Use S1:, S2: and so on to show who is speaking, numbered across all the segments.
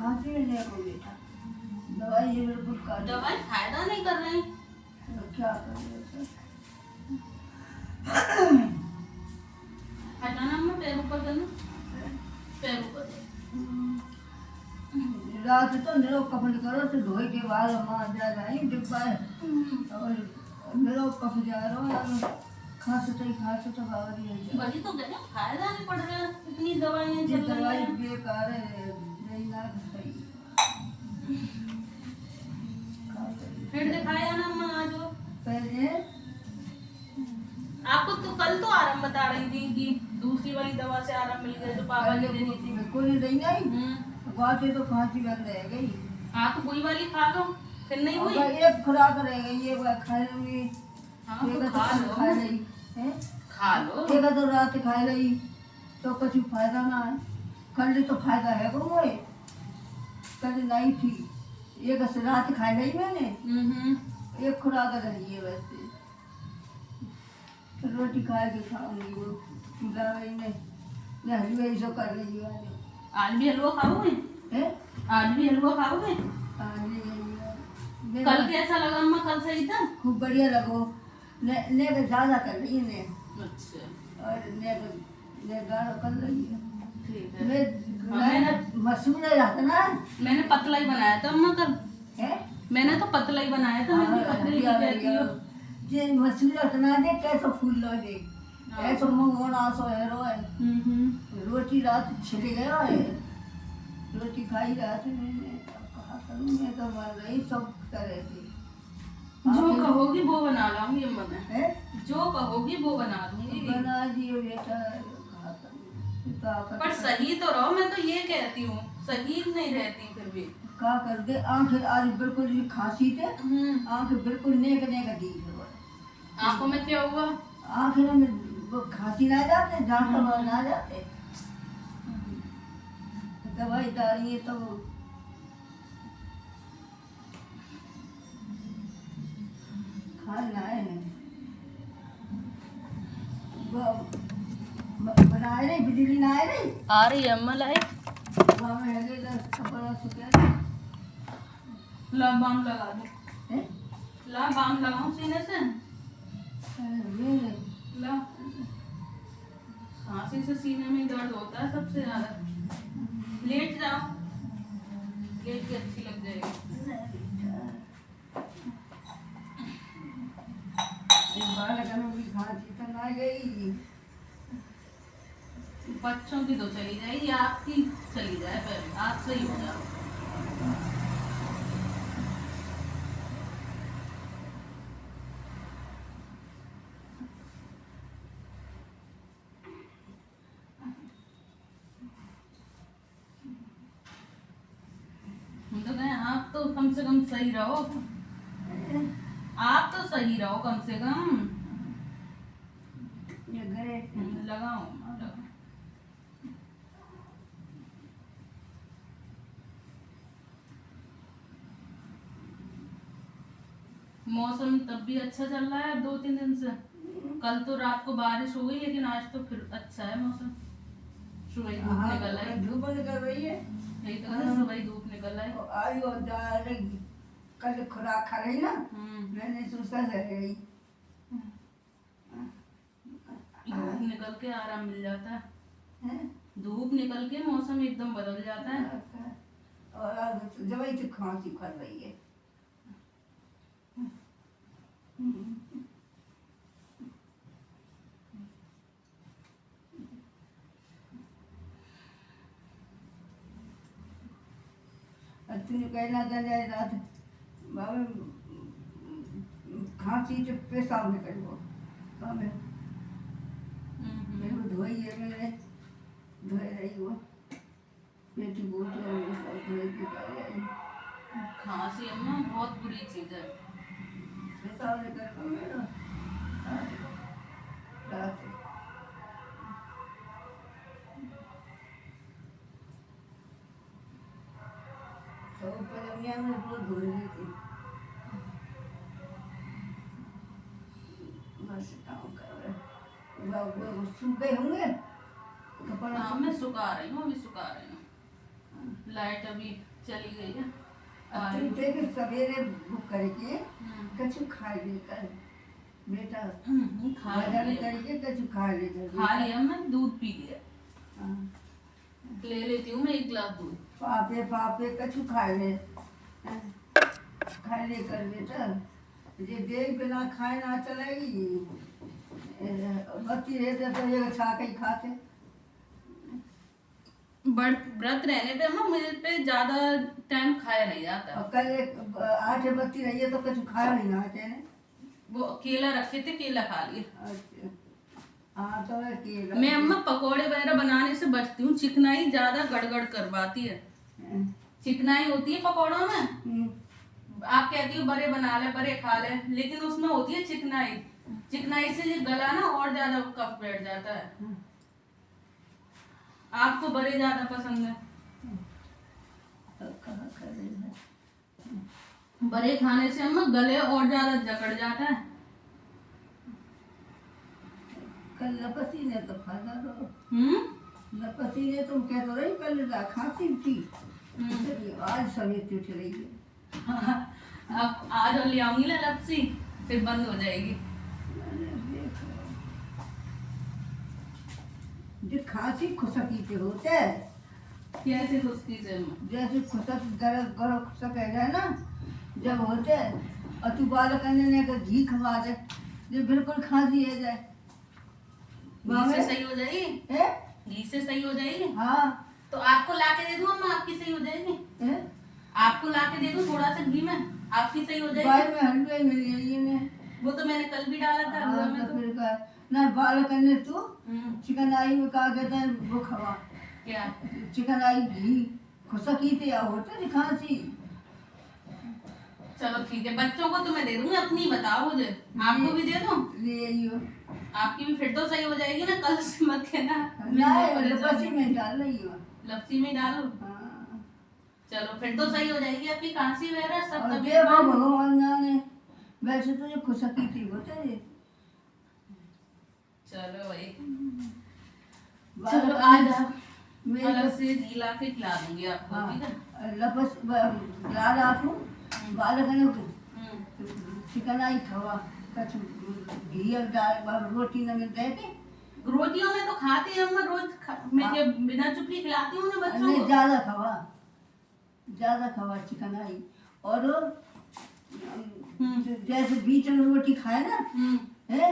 S1: खांसी में नहीं को बेटा, दवाई ये बिल्कुल कर,
S2: दवाई फायदा नहीं कर रही।
S1: तो क्या करें सर?
S2: हटाना अम्मा, पैर ऊपर करना, पैर ऊपर।
S1: रात तो निरो कपड़ करो तो धोई के बाद मां जा जाई डिब्बा और निरो कप जा रहा खांसी तो बावरी है जा।
S2: बड़ी तो गए फायदा नहीं पड़ रहा, इतनी दवाइयां
S1: ये
S2: चल रही
S1: दवाई
S2: है।
S1: बेकार है, नहीं ना सही।
S2: फिर दिखाया ना अम्मा आज वो।
S1: पहले
S2: आपको तो कल तो आराम बता रही थी कि दूसरी वाली दवा से आराम मिल गया जो पापा ने दी थी।
S1: बिल्कुल नहीं बातें तो खांसी बंद रह गई।
S2: हाँ तो वही वाली खा लो, फिर नहीं हुई।
S1: एक खुराक रह गई, ये खा लूंगी।
S2: हाँ तो
S1: एक
S2: खा
S1: तो
S2: लो,
S1: खा लई हैं,
S2: खा लो।
S1: एक तो रात खा लई तो कुछ फायदा ना है। कल तो फायदा है को मोए, कल नहीं थी। एक रात खा लई मैंने, एक खुराक रही है वैसे। तो रोटी खा के खाऊंगी वो दवाई में हलवा सो कर रही है।
S2: आज भी हलवा खाओगे? आज भी हलवा खाओगे? कल कैसा लगा अम्मा? कल सही था?
S1: खूब बढ़िया लगो। ने के ज्यादा कर रही है ने।
S2: अच्छा।
S1: और ने गाढ़ा कर रही है।
S2: ठीक है।
S1: मैंने मशहूर रहता ना।
S2: मैंने पतला ही बनाया था अम्मा कल।
S1: है?
S2: मैंने तो पतला ही बनाया था। मैंने पतले ही कहती हूँ।
S1: जे मशहूर रहता ना दे कैसे फूल लो दे। ऐसा मंगोना सो है रोए। रोटी रात छिले गया है। रोटी खाई रात मैंने, कहा करूँ मैं तो मर गई सब तरह से।
S2: जो कहोगी वो बना लाऊंगी अम्मा मैं।
S1: है?
S2: जो कहोगी वो बना दूंगी।
S1: बना दियो बेटा।
S2: पर सही तो रहो, मैं तो ये कहती हूँ, सही नहीं रहती फिर भी।
S1: क्या कर दे, आंख आज बिल्कुल खांसी थे, आंख बिल्कुल नेक नेक दिख रहा है।
S2: आंखों में क्या हुआ?
S1: आंख में वो खांसी ना जाते, जान तो ना जाते। दवाई डाली है तो खाना है। बनाए नहीं, बिजली ना आए नहीं।
S2: आ रही है अम्मा, लाए ला बाम लगा दो। ला बाम लगाऊं सीने से? ला, खांसी से सीने में दर्द होता है सबसे ज्यादा। लेट जाओ, लेट के अच्छी लग जाएगी।
S1: खांसी तो ना गई।
S2: बच्चों की तो चली जाएगी, आपकी चली जाए पहले, आप सही हो जाओ। हम तो कहें आप तो कम से कम सही रहो, आप तो सही रहो कम से कम। लगाओ लगाओ। मौसम तब भी अच्छा चल रहा है 2-3 दिन से। कल तो रात को बारिश हो गई, लेकिन आज तो फिर अच्छा है मौसम। सुबह ही धूप निकल आई।
S1: धूप निकल रही है।
S2: यही तो है, सुबह ही धूप निकल आई।
S1: कल खुराक खा रही ना, मैंने सोचा है
S2: धूप निकल के आराम मिल जाता है। धूप निकल के मौसम एकदम बदल जाता है।
S1: और जब ही तो खांसी कर रही है। तूने कहना था रात बाबा खांसी से पेशाब निकल गो। मेरे को धोई है, मैंने धोए रही हो बेटी बोलती
S2: खांसी अम्मा बहुत बुरी चीज है।
S1: पेशाब निकल गो मेरा रात। तो दुनिया में रोज धो रही थी। बस काम कर रहे सूख गए होंगे कपड़ा।
S2: हाँ मैं सुखा रही हूँ, अभी सुखा रही हूँ। लाइट अभी चली गई है।
S1: तू देख सवेरे भूख करके कछु खा लेकर बेटा बाजार करके कछु खा लेकर
S2: खा लिया, मैं दूध पी लिया।
S1: हाँ।
S2: ले लेती हूँ मैं 1 गिलास दूध।
S1: पापे कछु खा ले कर बेटा, ये देख बिना खाए ना चलेगी। बच्ची रहते तो ये छा के ही खाते।
S2: व्रत रहने पे अम्मा मुझे पे ज्यादा टाइम खाया नहीं जाता।
S1: और कल एक 8 बत्ती रही है तो कुछ खाया ही ना तेने।
S2: वो केला रखे थे, केला खा लिए।
S1: अच्छा हाँ तो है केला।
S2: मैं अम्मा पकोड़े वगैरह बनाने से बचती हूँ, चिकनाई ज्यादा गड़गड़ करवाती है। चिकनाई होती है पकोड़ों में, आप कहती हो बड़े बना ले बड़े खा ले, लेकिन उसमें होती है चिकनाई। चिकनाई से ये गला ना और ज्यादा कफ बैठ जाता है। आपको बड़े ज्यादा पसंद है, बड़े खाने से अम्मा गले और ज्यादा जकड़ जाता है।
S1: कल लपसी ने तो खाया तो लपसी ने तुम कह तो रही कल खांसी थी, आज सवेरे उठ रही है।
S2: अब आज और ले आऊंगी ना लपसी, फिर बंद हो जाएगी।
S1: जो खांसी खुशकी से होते है,
S2: कैसे खुशकी से?
S1: जैसे खुशक दर्द गला खुशक है जाए ना जब होते है, और तू बालक ने घी खवा दे जो बिल्कुल खांसी है जाए,
S2: घी से सही हो जाएगी। घी से सही हो जाएगी।
S1: हाँ
S2: तो आपको ला के दे दूँ अम्मा, आपकी सही हो जाएगी। आपको ला के दे दूँ थोड़ा सा घी में, आपकी सही हो जाएगी।
S1: में हलवे मिल गई है,
S2: वो तो मैंने कल भी डाला था हलवा में।
S1: तो फिर का ना बालक ने तू चिकन आई में कहा कहते हैं वो खवा
S2: क्या
S1: चिकन आई घी खुशकी थे या होते खांसी।
S2: चलो ठीक है, बच्चों को तो मैं दे दूंगी, अपनी बताओ मुझे। आपको भी दे दूं?
S1: ले आइयो।
S2: आपकी भी फिर तो सही हो जाएगी ना, कल से मत कहना।
S1: लपसी में डाल रही हो।
S2: लपसी में डालो।
S1: हाँ।
S2: चलो फिर तो सही हो जाएगी आपकी खांसी वगैरह सब। तभी
S1: भगवान ने वैसे तो ये खुशकी थी होते है।
S2: चलो भाई, चलो आज अलग से घी ला के खिला दूंगी आपको। ठीक है,
S1: लपस ला दूं बालक ने चिकन आई खवा कछु घी डाल रोटी में दे के।
S2: रोटियों में तो खाते हैं हम रोज। मैं जब बिना चुपी खिलाती हूँ ना बच्चों को।
S1: ज्यादा खवा चिकन आई। और जैसे बीच में रोटी खाए ना है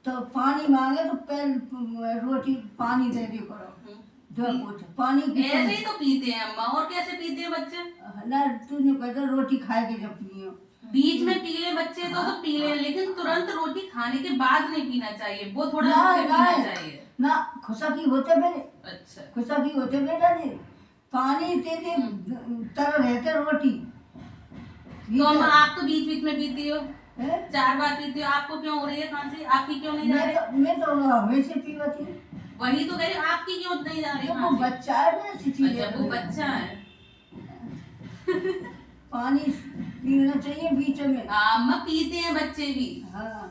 S1: तो पानी मांगे तो पहले रोटी पानी दे दी करो। पानी
S2: ऐसे ही तो पीते हैं अम्मा, और कैसे पीते हैं बच्चे?
S1: ना तूने कहता रोटी खाए के जब पियो।
S2: बीच में पी ले बच्चे तो पी ले, लेकिन तुरंत रोटी खाने के बाद नहीं पीना चाहिए, वो थोड़ा पीना चाहिए
S1: ना। खुशकी होते मेरे। अच्छा खुशकी होते बेटा जी, पानी तेरे तरह रहते रोटी।
S2: तो अम्मा आप तो बीच बीच में पीती हो, 4 बार पीती हो, आपको क्यों हो रही है खांसी? आपकी क्यों नहीं जा रही?
S1: मैं तो हमेशा पीती हूँ।
S2: वही तो कह रही हूँ, आपकी क्यों नहीं जा रही?
S1: वो बच्चा है।
S2: अच्छा वो बच्चा है।
S1: पानी पीना चाहिए बीच में।
S2: अम्मा पीते हैं बच्चे भी। हाँ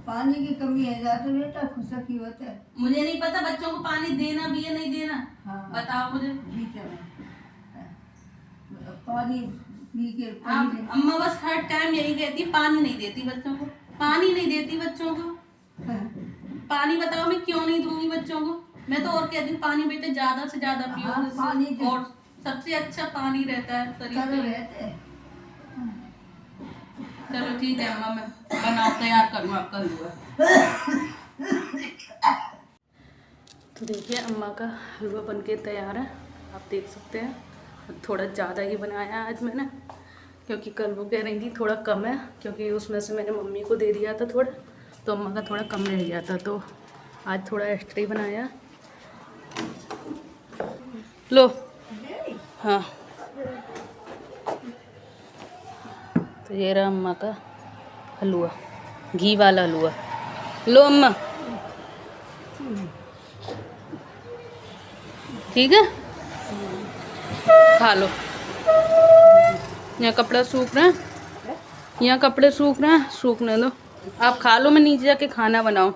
S1: पानी की कमी है जाते बेटा खुशकी होता है।
S2: मुझे नहीं पता बच्चों को पानी देना भी है नहीं देना। हाँ। बताओ मुझे।
S1: बीच में पानी पी के।
S2: अम्मा बस हर टाइम यही कहती, पानी नहीं देती बच्चों को, पानी नहीं देती बच्चों को। पानी बताओ मैं क्यों नहीं दूंगी बच्चों को? मैं तो और कहती हूँ पानी बेटे ज्यादा से ज्यादा पियो। और सबसे अच्छा पानी रहता है शरीर पे। चलो ठीक है अम्मा, मैं बनाओ तैयार करूँ आपका हलवा। तो देखिए अम्मा का हलवा बनके तैयार है, आप देख सकते हैं। थोड़ा ज़्यादा ही बनाया आज मैंने, क्योंकि कल वो कह रही थी थोड़ा कम है, क्योंकि उसमें से मैंने मम्मी को दे दिया था थोड़ा, तो अम्मा का थोड़ा कम रह गया था, तो आज थोड़ा एक्स्ट्रा ही बनाया। लो हाँ, तो ये रहा अम्मा का हलवा, घी वाला हलवा। लो अम्मा, ठीक है खा लो। यहाँ कपड़ा सूख रहा है, यहाँ कपड़े सूख रहे हैं, सूखने दो। आप खा लो, मैं नीचे जाके खाना बनाऊं।